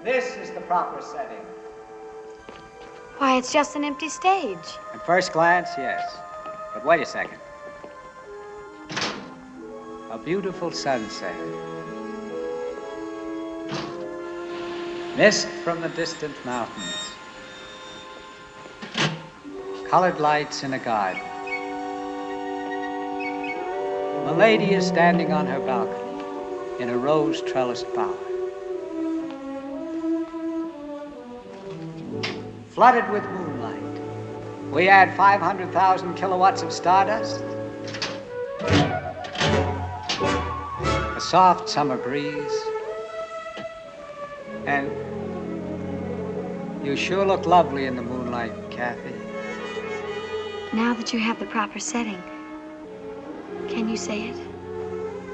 This is the proper setting. Why, it's just an empty stage. At first glance, yes. But wait a second. A beautiful sunset. Mist from the distant mountains. Colored lights in a garden. A lady is standing on her balcony in a rose trellised bower. Flooded with moonlight. We add 500,000 kilowatts of stardust. A soft summer breeze. And you sure look lovely in the moonlight, Kathy. Now that you have the proper setting, can you say it?